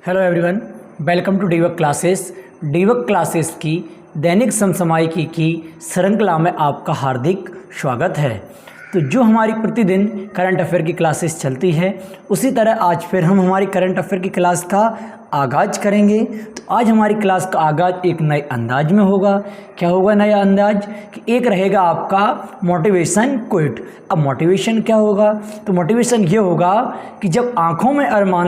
Hello everyone, welcome to Deevak classes. Deevak classes की दैनिक समसामयिकी की श्रृंखला में आपका हार्दिक स्वागत है। तो जो हमारी प्रतिदिन करंट अफेयर की क्लासेस चलती है, उसी तरह आज फिर हम हमारी करंट अफेयर की क्लास का आगाज़ करेंगे। तो आज हमारी क्लास का आगाज़ एक नए अंदाज में होगा। क्या होगा नया अंदाज? कि एक रहेगा आपका मोटिवेशन क्विट। अब मोटिवेशन क्या होगा? तो मोटिवेशन ये होगा कि जब आँखों में अरमान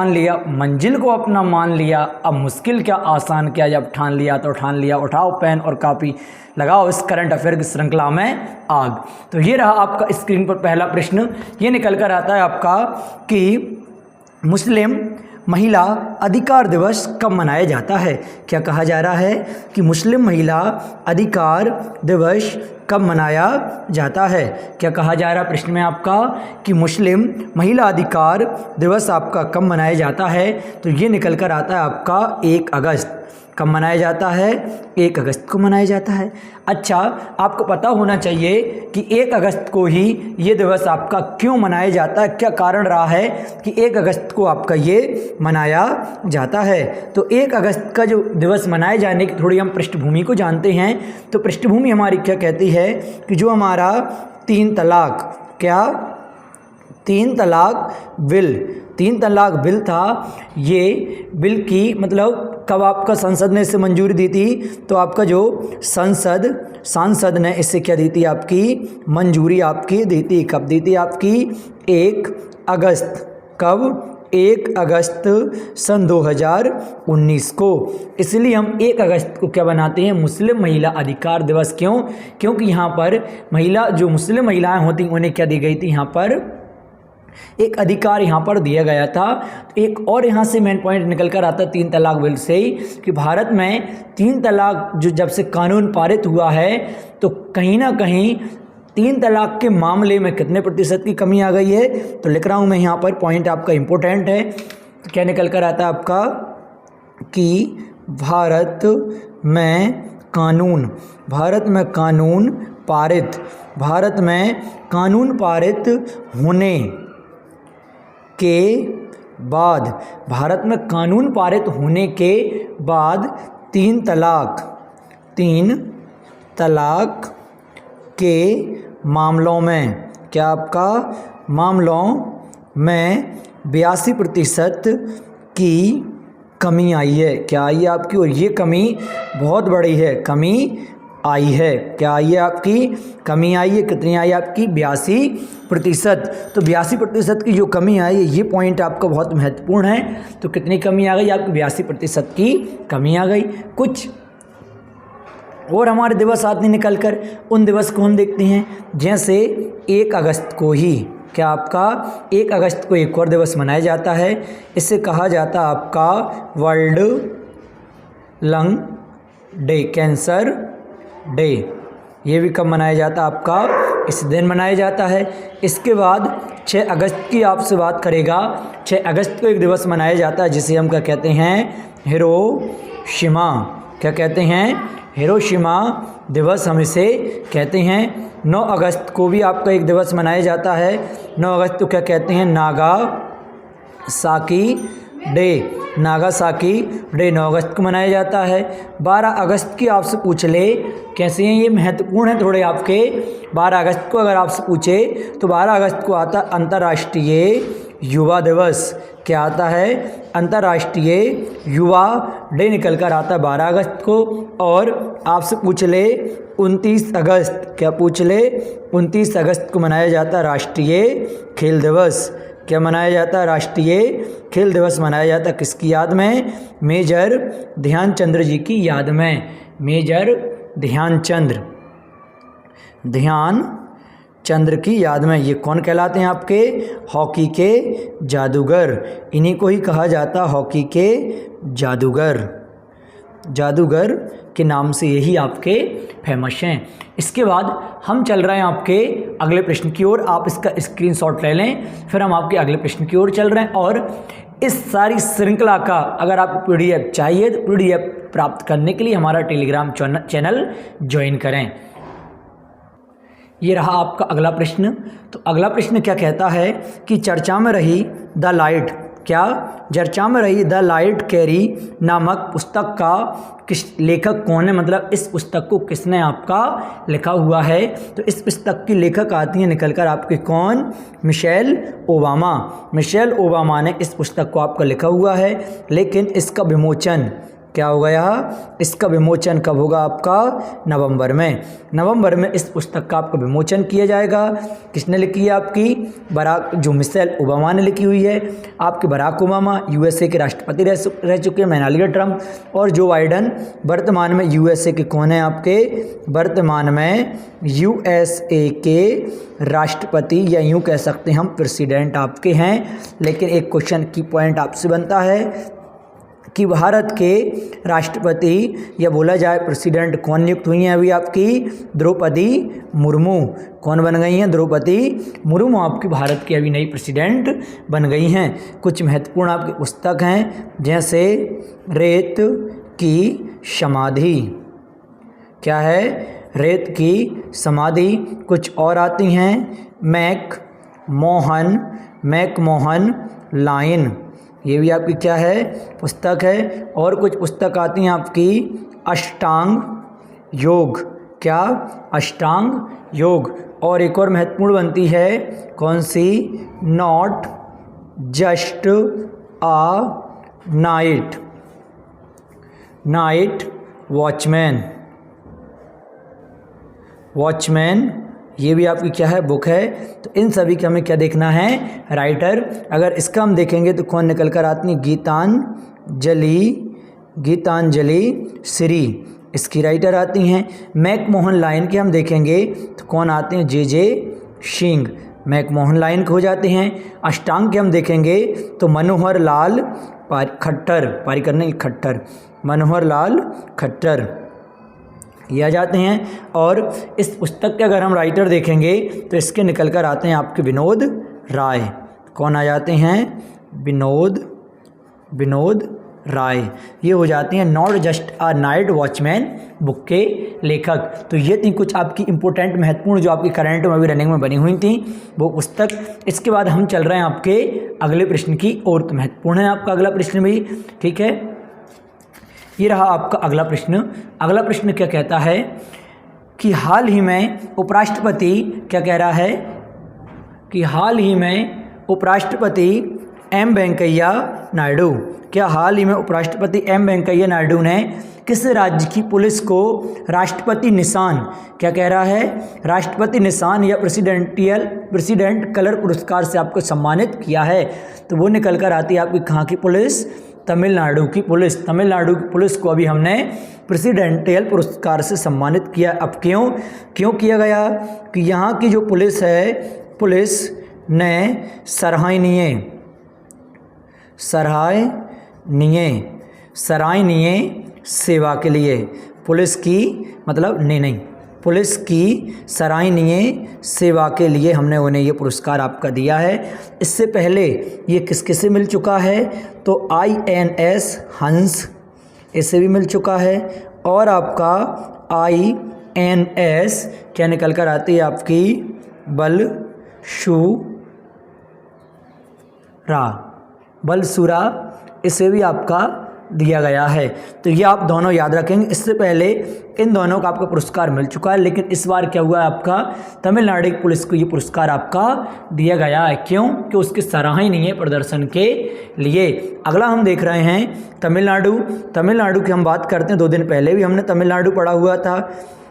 लिया, मंजिल को अपना मान लिया, अब मुश्किल क्या आसान क्या, जब ठान लिया तो ठान लिया, उठाओ पेन और कापी, लगाओ इस करंट अफेयर की श्रृंखला में आग। तो ये रहा आपका स्क्रीन पर पहला प्रश्न। ये निकल कर आता है आपका कि मुस्लिम महिला अधिकार दिवस कब मनाया जाता है। क्या कहा जा रहा है कि मुस्लिम महिला अधिकार दिवस कब मनाया जाता है। क्या कहा जा रहा है प्रश्न में आपका कि मुस्लिम महिला अधिकार दिवस आपका कब मनाया जाता है। तो ये निकल कर आता है आपका 1 अगस्त। कब मनाया जाता है? 1 अगस्त को मनाया जाता है। अच्छा, आपको पता होना चाहिए कि 1 अगस्त को ही ये दिवस आपका क्यों मनाया जाता है, क्या कारण रहा है कि 1 अगस्त को आपका ये मनाया जाता है। तो 1 अगस्त का जो दिवस मनाए जाने की थोड़ी हम पृष्ठभूमि को जानते हैं। तो पृष्ठभूमि हमारी क्या कहती है कि जो हमारा 3 तलाक बिल था, ये बिल की मतलब कब आपका संसद ने इसे मंजूरी दी थी। तो आपका जो सांसद ने इससे क्या दी थी, आपकी मंजूरी आपकी दी थी। कब दी थी आपकी? 1 अगस्त। कब? 1 अगस्त सन 2019 को। इसलिए हम 1 अगस्त को क्या बनाते हैं? मुस्लिम महिला अधिकार दिवस। क्यों? क्योंकि यहाँ पर जो मुस्लिम महिलाएं होती उन्हें क्या दी गई थी, यहाँ पर एक अधिकार यहाँ पर दिया गया था। तो एक और यहाँ से मेन पॉइंट निकल कर आता है 3 तलाक बिल से ही कि भारत में 3 तलाक जो जब से कानून पारित हुआ है, तो कहीं ना कहीं 3 तलाक के मामले में कितने प्रतिशत की कमी आ गई है। तो लिख रहा हूँ मैं यहाँ पर, पॉइंट आपका इम्पोर्टेंट है। तो क्या निकल कर आता है आपका कि भारत में कानून पारित होने के बाद 3 तलाक के मामलों में क्या आपका मामलों में 82% की कमी आई है। क्या आई है आपकी? और ये कमी बहुत बड़ी है, कमी आई है। क्या आई है आपकी? कमी आई है। कितनी आई आपकी? 82%। तो 82% की जो कमी आई है, ये पॉइंट आपका बहुत महत्वपूर्ण है। तो कितनी कमी आ गई आपकी? 82% की कमी आ गई। कुछ और हमारे दिवस आते निकल कर, उन दिवस को हम देखते हैं। जैसे 1 अगस्त को ही क्या आपका 1 अगस्त को एक और दिवस मनाया जाता है। इसे कहा जाता है आपका world lung day, cancer day. ये भी कब मनाया जाता है आपका? इस दिन मनाया जाता है। इसके बाद 6 अगस्त की आपसे बात करेगा। 6 अगस्त को एक दिवस मनाया जाता है जिसे हम क्या कहते हैं? हिरोशिमा। क्या कहते हैं? हिरोशिमा दिवस हम इसे कहते हैं। 9 अगस्त को भी आपका एक दिवस मनाया जाता है। 9 अगस्त को क्या कहते हैं? नागासाकी डे 9 अगस्त को मनाया जाता है। 12 अगस्त की आपसे पूछ ले, कैसे हैं ये महत्वपूर्ण है थोड़े आपके। 12 अगस्त को अगर आपसे पूछे तो 12 अगस्त को आता अंतर्राष्ट्रीय युवा दिवस। क्या आता है? अंतर्राष्ट्रीय युवा डे निकल कर आता है 12 अगस्त को। और आपसे पूछ ले 29 अगस्त, क्या पूछ ले? 29 अगस्त को मनाया जाता है राष्ट्रीय खेल दिवस। क्या मनाया जाता है? राष्ट्रीय खेल दिवस मनाया जाता है किसकी याद में? मेजर ध्यानचंद्र जी की याद में। मेजर ध्यानचंद्र की याद में। ये कौन कहलाते हैं आपके? हॉकी के जादूगर। इन्हीं को ही कहा जाता हॉकी के जादूगर के नाम से यही आपके फेमस हैं। इसके बाद हम चल रहे हैं आपके अगले प्रश्न की ओर। आप इसका स्क्रीनशॉट ले लें, फिर हम आपके अगले प्रश्न की ओर चल रहे हैं। और इस सारी श्रृंखला का अगर आपको PDF चाहिए तो PDF प्राप्त करने के लिए हमारा टेलीग्राम चैनल ज्वाइन करें। ये रहा आपका अगला प्रश्न। तो अगला प्रश्न क्या कहता है कि चर्चा में रही द लाइट क्या चर्चा में रही द लाइट कैरी नामक पुस्तक का किस लेखक कौन है, मतलब इस पुस्तक को किसने आपका लिखा हुआ है। तो इस पुस्तक की लेखक आती हैं निकल कर आपके कौन, मिशेल ओबामा। मिशेल ओबामा ने इस पुस्तक को आपका लिखा हुआ है, लेकिन इसका विमोचन क्या होगा, यहाँ इसका विमोचन कब होगा आपका, नवंबर में। नवंबर में इस पुस्तक का आपका विमोचन किया जाएगा। किसने लिखी है आपकी, जो मिशेल ओबामा ने लिखी हुई है। आपके बराक ओबामा यूएसए के राष्ट्रपति रह चुके हैं, मेलानिया ट्रंप और जो बाइडन वर्तमान में यूएसए के कौन है आपके, वर्तमान में यूएसए के राष्ट्रपति या यूँ कह सकते हैं हम प्रेसिडेंट आपके हैं। लेकिन एक क्वेश्चन की पॉइंट आपसे बनता है कि भारत के राष्ट्रपति या बोला जाए प्रेसिडेंट कौन नियुक्त हुई हैं अभी आपकी, द्रौपदी मुर्मू। कौन बन गई हैं, द्रौपदी मुर्मू आपकी भारत की अभी नई प्रेसिडेंट बन गई हैं। कुछ महत्वपूर्ण आपकी पुस्तक हैं जैसे रेत की समाधि, क्या है, रेत की समाधि। कुछ और आती हैं मैकमोहन लाइन, ये भी आपकी क्या है, पुस्तक है। और कुछ पुस्तक आती हैं आपकी अष्टांग योग, क्या, अष्टांग योग। और एक और महत्वपूर्ण बनती है कौन सी, not just a night watchman, ये भी आपकी क्या है, बुक है। तो इन सभी का हमें क्या देखना है, राइटर। अगर इसका हम देखेंगे तो कौन निकल कर आती है, गीतांजलि श्री, इसकी राइटर आती हैं। मैकमोहन लाइन के हम देखेंगे तो कौन आते हैं, जे सिंह, मैकमोहन लाइन के हो जाते हैं। अष्टांग के हम देखेंगे तो मनोहर लाल खट्टर ये आ जाते हैं। और इस पुस्तक के अगर हम राइटर देखेंगे तो इसके निकल कर आते हैं आपके विनोद राय। कौन आ जाते हैं, विनोद राय, ये हो जाते हैं not just a night watchman book के लेखक। तो ये थी कुछ आपकी इंपॉर्टेंट महत्वपूर्ण जो आपकी करंट में अभी रनिंग में बनी हुई थी वो पुस्तक। इसके बाद हम चल रहे हैं आपके अगले प्रश्न की ओर। तो महत्वपूर्ण है आपका अगला प्रश्न भी, ठीक है। ये रहा आपका अगला प्रश्न। अगला प्रश्न क्या कहता है कि हाल ही में उपराष्ट्रपति, क्या कह रहा है कि हाल ही में उपराष्ट्रपति एम वेंकैया नायडू, क्या हाल ही में उपराष्ट्रपति एम वेंकैया नायडू ने किस राज्य की पुलिस को राष्ट्रपति निशान, क्या कह रहा है, राष्ट्रपति निशान या प्रेसिडेंट कलर पुरस्कार से आपको सम्मानित किया है। तो वो निकल कर आती है आपकी कहाँ की पुलिस, तमिलनाडु की पुलिस। तमिलनाडु की पुलिस को अभी हमने प्रेसिडेंटियल पुरस्कार से सम्मानित किया। अब क्यों किया गया कि यहाँ की जो पुलिस है, पुलिस ने सराहनीय सेवा के लिए, पुलिस की मतलब नहीं पुलिस की सराहनीय सेवा के लिए हमने उन्हें ये पुरस्कार आपका दिया है। इससे पहले ये किससे मिल चुका है, तो INS हंस, इससे भी मिल चुका है। और आपका INS क्या निकल कर आती है आपकी, बलसूरा, इसे भी आपका दिया गया है। तो ये आप दोनों याद रखेंगे। इससे पहले इन दोनों का आपका पुरस्कार मिल चुका है, लेकिन इस बार क्या हुआ है आपका, तमिलनाडु की पुलिस को ये पुरस्कार आपका दिया गया है। क्यों, कि उसकी सराहनीय प्रदर्शन के लिए। अगला हम देख रहे हैं तमिलनाडु की हम बात करते हैं। 2 दिन पहले भी हमने तमिलनाडु पढ़ा हुआ था।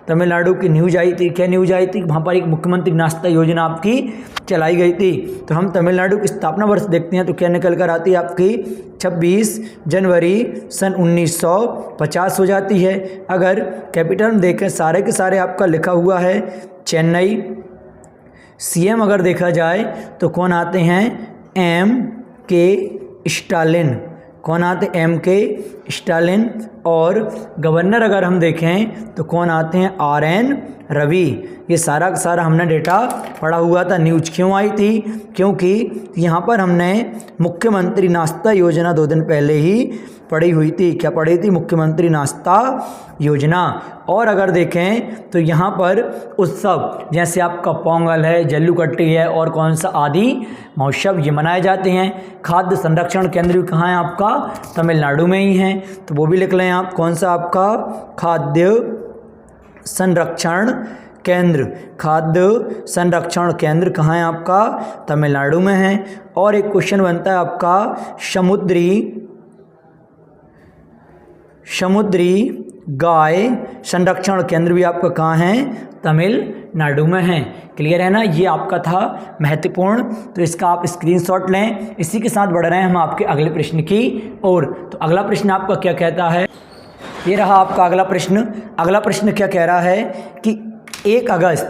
तमिलनाडु की न्यूज आई थी, क्या न्यूज आई थी, वहाँ पर एक मुख्यमंत्री नाश्ता योजना आपकी चलाई गई थी। तो हम तमिलनाडु की स्थापना वर्ष देखते हैं तो क्या निकल कर आती है आपकी 26 जनवरी सन 1950 हो जाती है। अगर कैपिटल देखें सारे के सारे आपका लिखा हुआ है चेन्नई। CM अगर देखा जाए तो कौन आते हैं, MK स्टालिन, कौन आते हैं, MK स्टालिन। और गवर्नर अगर हम देखें तो कौन आते हैं, RN रवि। ये सारा का सारा हमने डेटा पढ़ा हुआ था। न्यूज क्यों आई थी, क्योंकि यहाँ पर हमने मुख्यमंत्री नाश्ता योजना 2 दिन पहले ही पड़ी हुई थी। क्या पड़ी थी? मुख्यमंत्री नाश्ता योजना। और अगर देखें तो यहाँ पर उत्सव जैसे आपका पोंगल है, जल्लीकट्टी है और कौन सा आदि महोत्सव ये मनाए जाते हैं। खाद्य संरक्षण केंद्र भी कहाँ है आपका? तमिलनाडु में ही है, तो वो भी लिख लें आप। कौन सा आपका? खाद्य संरक्षण केंद्र। खाद्य संरक्षण केंद्र कहाँ है आपका? तमिलनाडु में है। और एक क्वेश्चन बनता है आपका समुद्री गाय संरक्षण केंद्र भी आपका कहाँ है? तमिलनाडु में है। क्लियर है ना? ये आपका था महत्वपूर्ण, तो इसका आप स्क्रीनशॉट लें। इसी के साथ बढ़ रहे हैं हम आपके अगले प्रश्न की ओर। तो अगला प्रश्न आपका क्या कहता है? ये रहा आपका अगला प्रश्न। अगला प्रश्न क्या कह रहा है कि 1 अगस्त,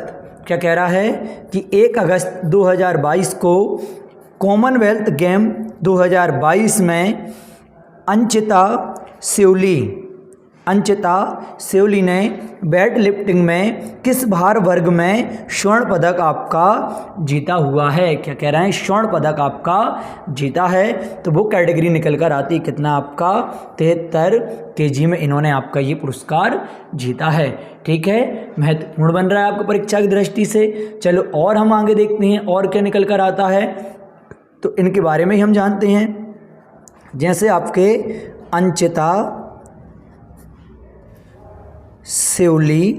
क्या कह रहा है कि 1 अगस्त 2022 को कॉमनवेल्थ गेम 2022 में अंचिता सेवली ने वेट लिफ्टिंग में किस भार वर्ग में स्वर्ण पदक आपका जीता हुआ है? क्या कह रहे हैं? स्वर्ण पदक आपका जीता है। तो वो कैटेगरी निकल कर आती कितना आपका? 73 kg में इन्होंने आपका ये पुरस्कार जीता है। ठीक है, महत्वपूर्ण बन रहा है आपको परीक्षा की दृष्टि से। चलो और हम आगे देखते हैं और क्या निकल कर आता है, तो इनके बारे में ही हम जानते हैं। जैसे आपके अंचिता सेवली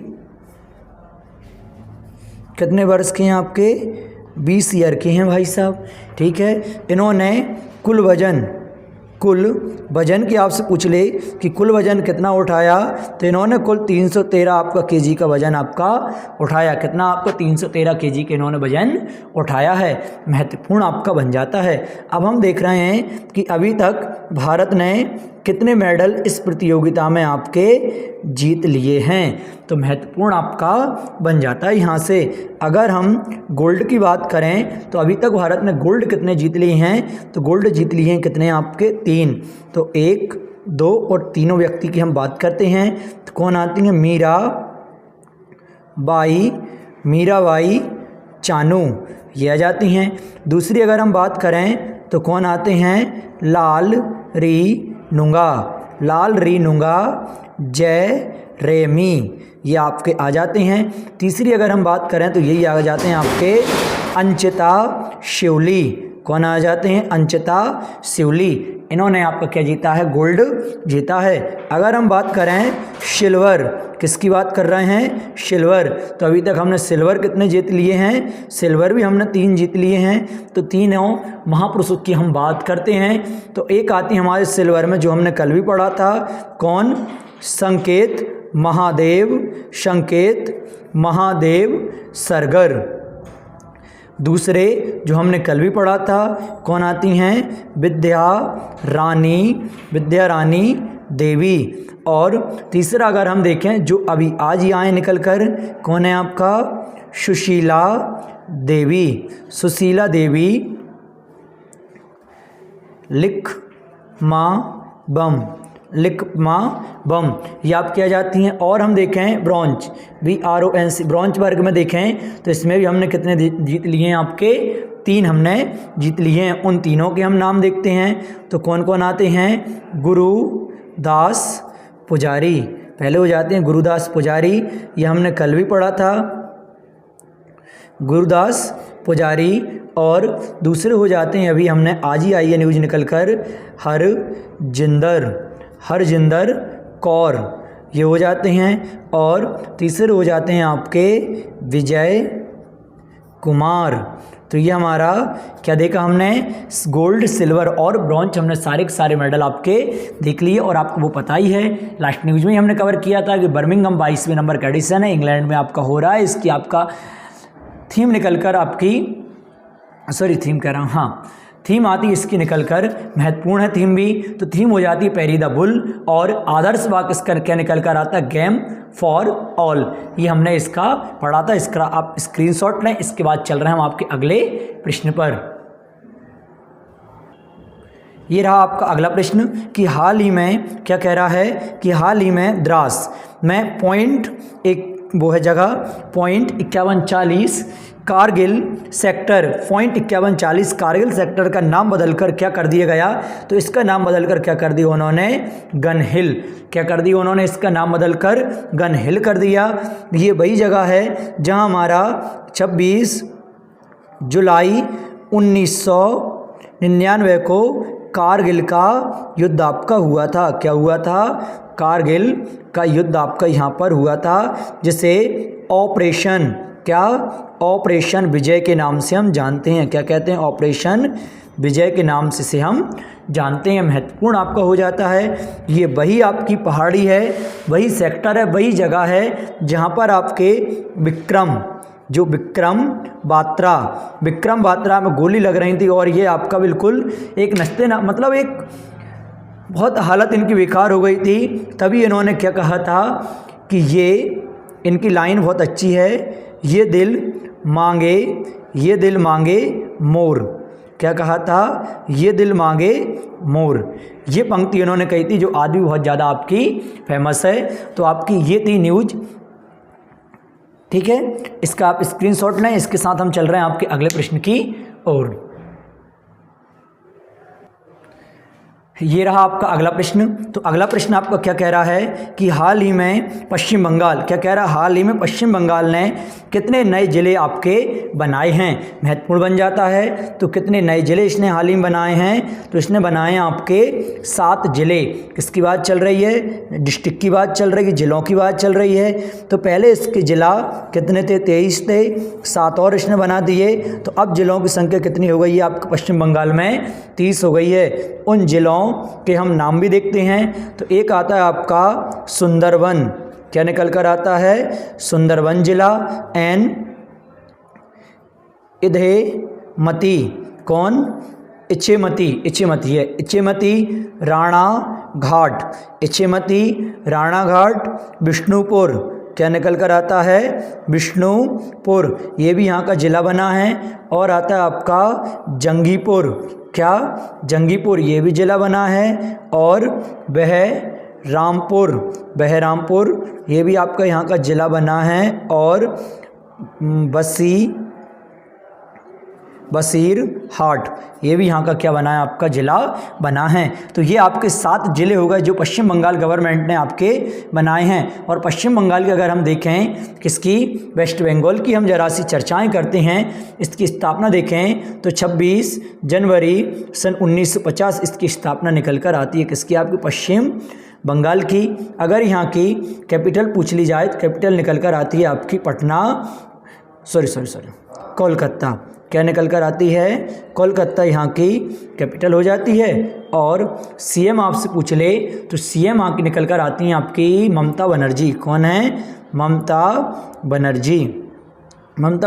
कितने वर्ष के हैं आपके? 20 ईयर के हैं भाई साहब। ठीक है, इन्होंने कुल वजन की आपसे पूछ ले कि कुल वजन कितना उठाया, तो इन्होंने कुल 313 आपका केजी का वजन आपका उठाया। कितना आपका? 313 केजी के इन्होंने वजन उठाया है। महत्वपूर्ण आपका बन जाता है। अब हम देख रहे हैं कि अभी तक भारत ने कितने मेडल इस प्रतियोगिता में आपके जीत लिए हैं, तो महत्वपूर्ण आपका बन जाता है यहाँ से। अगर हम गोल्ड की बात करें तो अभी तक भारत ने गोल्ड कितने जीत लिए हैं, तो गोल्ड जीत लिए हैं कितने आपके? 3। तो 1, 2 और तीनों व्यक्ति की हम बात करते हैं तो कौन आती हैं? मीराबाई चानू, ये आ जाती हैं। दूसरी अगर हम बात करें तो कौन आते हैं? लाल री नुंगा जयरेमी, ये आपके आ जाते हैं। तीसरी अगर हम बात करें तो यही आ जाते हैं आपके अंचिता शिवली। कौन आ जाते हैं? अंचिता शिवली। इन्होंने आपका क्या जीता है? गोल्ड जीता है। अगर हम बात करें सिल्वर, किसकी बात कर रहे हैं? सिल्वर। तो अभी तक हमने सिल्वर कितने जीत लिए हैं? सिल्वर भी हमने 3 जीत लिए हैं। तो तीनों महापुरुषों की हम बात करते हैं, तो एक आती है हमारे सिल्वर में जो हमने कल भी पढ़ा था। कौन? संकेत महादेव सरगर। दूसरे जो हमने कल भी पढ़ा था, कौन आती हैं? विद्या रानी देवी। और तीसरा अगर हम देखें जो अभी आज ही आए निकल कर, कौन है आपका? सुशीला देवी लिकमा बम, ये आप क्या जाती हैं। और हम देखें ब्रॉन्ज, BRONZ, ब्रॉन्ज वर्ग में देखें तो इसमें भी हमने कितने जीत लिए हैं आपके? 3 हमने जीत लिए हैं। उन तीनों के हम नाम देखते हैं तो कौन कौन आते हैं? गुरुदास पुजारी, पहले हो जाते हैं गुरुदास पुजारी, ये हमने कल भी पढ़ा था, गुरुदास पुजारी। और दूसरे हो जाते हैं, अभी हमने आज ही आई है न्यूज़ निकल कर, हरजिंदर कौर, ये हो जाते हैं। और तीसरे हो जाते हैं आपके विजय कुमार। तो ये हमारा क्या देखा हमने? गोल्ड, सिल्वर और ब्रॉन्ज, हमने सारे के सारे मेडल आपके देख लिए। और आपको वो पता ही है, लास्ट न्यूज़ में ही हमने कवर किया था कि बर्मिंघम 22वें नंबर का एडिशन है, इंग्लैंड में आपका हो रहा है। इसकी आपका थीम निकल कर आपकी, थीम आती है इसकी निकल कर, महत्वपूर्ण है थीम भी। तो थीम हो जाती है पैरी द बुल, और आदर्श वाक्य इसका क्या निकल कर आता है? Game for all. ये हमने इसका पढ़ा था, इसका आप स्क्रीनशॉट लें। इसके बाद चल रहे हैं हम आपके अगले प्रश्न पर। ये रहा आपका अगला प्रश्न कि हाल ही में क्या कह रहा है कि हाल ही में द्रास में .51 जगह .5140 कारगिल सेक्टर .5140 कारगिल सेक्टर का नाम बदलकर क्या कर दिया गया, तो इसका नाम बदलकर क्या कर दिया उन्होंने, गन हिल। क्या कर दिया उन्होंने, इसका नाम बदलकर गन हिल कर दिया। ये वही जगह है जहां हमारा 26 जुलाई 1999 को कारगिल का युद्ध आपका हुआ था। क्या हुआ था, कारगिल का युद्ध आपका यहाँ पर हुआ था, जिसे ऑपरेशन, क्या, ऑपरेशन विजय के नाम से हम जानते हैं। क्या कहते हैं, ऑपरेशन विजय के नाम से हम जानते हैं। महत्वपूर्ण आपका हो जाता है। ये वही आपकी पहाड़ी है, वही सेक्टर है, वही जगह है जहाँ पर आपके विक्रम बात्रा में गोली लग रही थी, और ये आपका बिल्कुल एक नस्ते ना, मतलब एक बहुत हालत इनकी बेकार हो गई थी। तभी इन्होंने क्या कहा था कि ये, इनकी लाइन बहुत अच्छी है, ये दिल मांगे मोर। क्या कहा था, ये दिल मांगे मोर। ये पंक्ति इन्होंने कही थी, जो आज भी बहुत ज़्यादा आपकी फेमस है। तो आपकी ये थी न्यूज, ठीक है। इसका आप स्क्रीनशॉट लें। इसके साथ हम चल रहे हैं आपके अगले प्रश्न की ओर। ये रहा आपका अगला प्रश्न। तो अगला प्रश्न आपका क्या कह रहा है कि हाल ही में पश्चिम बंगाल, क्या कह रहा है, हाल ही में पश्चिम बंगाल ने कितने नए ज़िले आपके बनाए हैं। महत्वपूर्ण बन जाता है। तो कितने नए ज़िले इसने हाल ही में बनाए हैं, तो इसने बनाए हैं आपके 7 ज़िले। किसकी बात चल रही है, डिस्ट्रिक्ट की बात चल रही है, ज़िलों की बात चल रही है। तो पहले इसके ज़िला कितने थे, 23 थे, 7 और इसने बना दिए। तो अब ज़िलों की संख्या कितनी हो गई है आपके पश्चिम बंगाल में, 30 हो गई है। उन ज़िलों के हम नाम भी देखते हैं। तो एक आता है आपका सुंदरवन। क्या निकल कर आता है, सुंदरवन जिला। एन इधेमती, कौन, इच्छेमती है, इच्छेमती राणा घाट, विष्णुपुर। क्या निकल कर आता है, विष्णुपुर, ये भी यहाँ का जिला बना है। और आता है आपका जंगीपुर। क्या, जंगीपुर, ये भी जिला बना है। और बहरामपुर, ये भी आपका यहाँ का जिला बना है। और बसीरहाट, ये भी यहाँ का क्या बना है, आपका जिला बना है। तो ये आपके 7 जिले हो गए जो पश्चिम बंगाल गवर्नमेंट ने आपके बनाए हैं। और पश्चिम बंगाल की अगर हम देखें, किसकी, वेस्ट बंगाल की हम जरा सी चर्चाएं करते हैं। इसकी स्थापना देखें तो 26 जनवरी सन 1950 इसकी स्थापना निकल कर आती है। किसकी, आपकी पश्चिम बंगाल की। अगर यहाँ की कैपिटल पूछ ली जाए तो कैपिटल निकल कर आती है आपकी कोलकाता। क्या निकल कर आती है, कोलकाता यहाँ की कैपिटल हो जाती है। और सीएम आपसे पूछ ले तो सीएम यहाँ की निकल कर आती हैं आपकी ममता बनर्जी। कौन है, ममता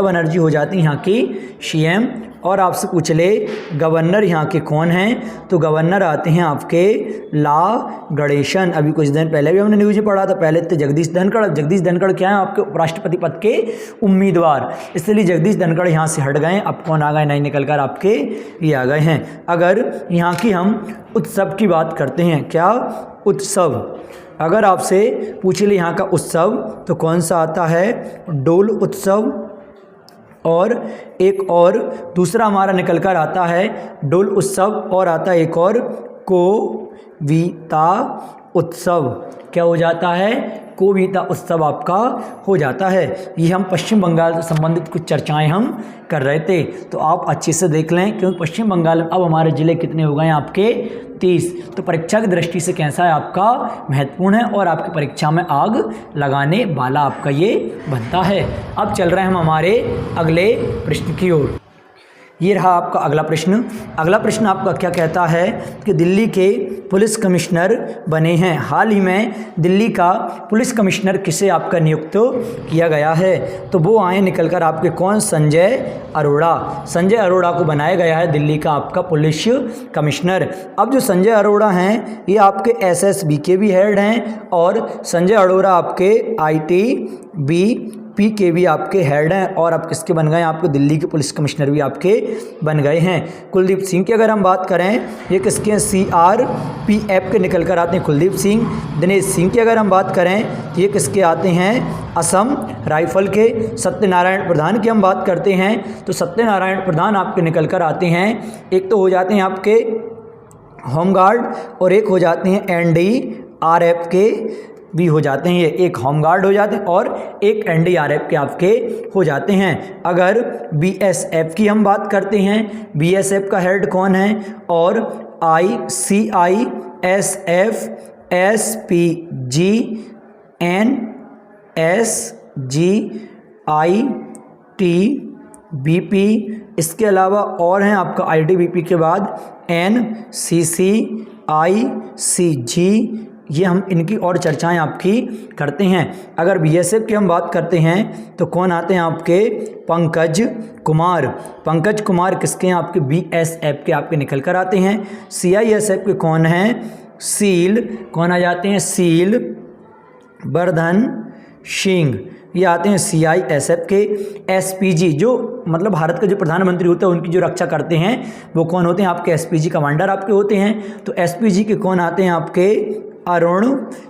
बनर्जी हो जाती हैं यहाँ की सीएम। और आपसे पूछ ले गवर्नर यहाँ के कौन हैं, तो गवर्नर आते हैं आपके ला गणेशन। अभी कुछ दिन पहले भी हमने न्यूज़ में पढ़ा था, पहले थे जगदीश धनखड़ क्या है आपके उपराष्ट्रपति पद के उम्मीदवार, इसलिए जगदीश धनखड़ यहाँ से हट गए। अब कौन आ गए, नहीं निकल कर आपके ये आ गए हैं। अगर यहाँ की हम उत्सव की बात करते हैं, क्या, उत्सव, अगर आपसे पूछ ले यहाँ का उत्सव तो कौन सा आता है, डोल उत्सव। और एक और दूसरा हमारा निकल कर आता है डोल उत्सव, और आता है एक और कोविता उत्सव। क्या हो जाता है, कोविता उत्सव आपका हो जाता है। ये हम पश्चिम बंगाल से संबंधित कुछ चर्चाएं हम कर रहे थे, तो आप अच्छे से देख लें, क्योंकि पश्चिम बंगाल में अब हमारे ज़िले कितने हो गए हैं आपके, 30। तो परीक्षा की दृष्टि से कैसा है आपका, महत्वपूर्ण है, और आपकी परीक्षा में आग लगाने वाला आपका ये बनता है। अब चल रहे हैं हम हमारे अगले प्रश्न की ओर। ये रहा आपका अगला प्रश्न। अगला प्रश्न आपका क्या कहता है कि दिल्ली के पुलिस कमिश्नर बने हैं। हाल ही में दिल्ली का पुलिस कमिश्नर किसे आपका नियुक्त किया गया है, तो वो आए निकल कर आपके कौन, संजय अरोड़ा को बनाया गया है दिल्ली का आपका पुलिस कमिश्नर। अब जो संजय अरोड़ा हैं ये आपके एसएसबी के भी हेड हैं, और संजय अरोड़ा आपके ITBP पी के भी आपके हेड हैं और आप किसके बन गए हैं, आपको दिल्ली के पुलिस कमिश्नर भी आपके बन गए हैं। कुलदीप सिंह की अगर हम बात करें, ये किसके हैं, CRPF के निकल कर आते हैं कुलदीप सिंह। दिनेश सिंह की अगर हम बात करें तो ये किसके आते हैं, असम राइफल के। सत्यनारायण प्रधान की हम बात करते हैं तो सत्यनारायण प्रधान आपके निकल कर आते हैं, एक तो हो जाते हैं आपके होमगार्ड और एक हो जाते हैं NDRF के भी हो जाते हैं। ये एक होमगार्ड हो जाते हैं और एक NDRF के आपके हो जाते हैं। अगर BSF की हम बात करते हैं, BSF का हेड कौन है, और ICISF SPG NSGITBP, इसके अलावा और हैं आपका ITBP के बाद NCC ICG, ये हम इनकी और चर्चाएं आपकी करते हैं। अगर BSF की हम बात करते हैं तो कौन आते हैं आपके, पंकज कुमार। पंकज कुमार किसके हैं, आपके BSF के आपके निकल कर आते हैं। CISF के कौन हैं, सील, कौन आ जाते हैं, सील वर्धन सिंह, ये आते हैं CISF के। SPG जो मतलब भारत का जो प्रधानमंत्री होता है उनकी जो रक्षा करते हैं वो कौन होते हैं, आपके SPG कमांडर आपके होते हैं। तो SPG के कौन आते हैं, आपके अरुण,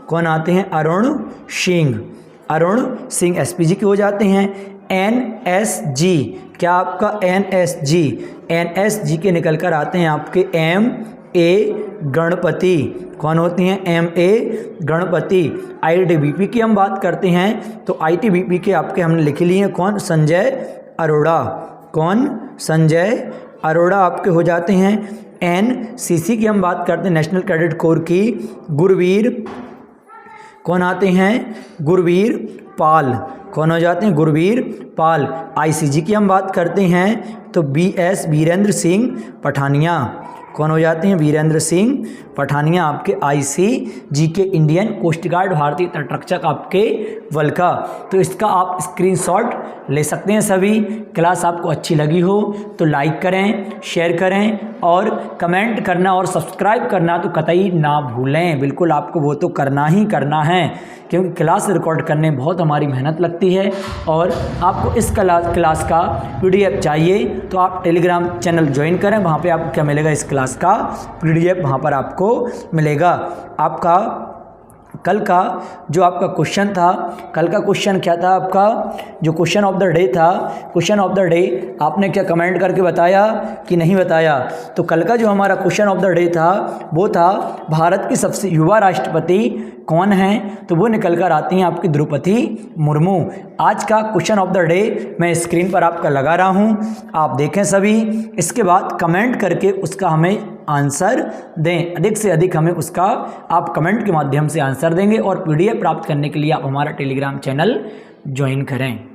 कौन आते हैं, अरुण सिंह। अरुण सिंह SPG के हो जाते हैं। NSG, क्या आपका NSG के निकल कर आते हैं आपके MA गणपति, कौन होते हैं, MA गणपति। ITBP की हम बात करते हैं तो ITBP के आपके हमने लिख लिए हैं, कौन, संजय अरोड़ा, कौन, संजय अरोड़ा आपके हो जाते हैं। NCC की हम बात करते हैं, नेशनल कैडेट कोर की, गुरवीर, कौन आते हैं, गुरवीर पाल, कौन हो जाते हैं, गुरवीर पाल। ICG की हम बात करते हैं तो BS वीरेंद्र सिंह पठानिया, कौन हो जाते हैं, वीरेंद्र सिंह पठानिया आपके ICG के, इंडियन कोस्ट गार्ड, भारतीय तटरक्षक आपके वल्का। तो इसका आप स्क्रीनशॉट ले सकते हैं सभी। क्लास आपको अच्छी लगी हो तो लाइक करें, शेयर करें और कमेंट करना और सब्सक्राइब करना तो कतई ना भूलें। बिल्कुल आपको वो तो करना ही करना है, क्योंकि क्लास रिकॉर्ड करने में बहुत हमारी मेहनत लगती है। और आपको इस क्लास का PDF चाहिए तो आप टेलीग्राम चैनल ज्वाइन करें, वहाँ पे आपको क्या मिलेगा, इस क्लास का PDF वहाँ पर आपको मिलेगा। आपका कल का जो आपका क्वेश्चन था, कल का क्वेश्चन क्या था आपका, जो क्वेश्चन ऑफ द डे था, क्वेश्चन ऑफ द डे आपने क्या कमेंट करके बताया कि नहीं बताया। तो कल का जो हमारा क्वेश्चन ऑफ द डे था वो था, भारत की सबसे युवा राष्ट्रपति कौन हैं, तो वो निकल कर आती हैं आपकी द्रौपदी मुर्मू। आज का क्वेश्चन ऑफ द डे मैं स्क्रीन पर आपका लगा रहा हूँ, आप देखें सभी। इसके बाद कमेंट करके उसका हमें आंसर दें, अधिक से अधिक हमें उसका आप कमेंट के माध्यम से आंसर देंगे। और PDF प्राप्त करने के लिए आप हमारा टेलीग्राम चैनल ज्वाइन करें।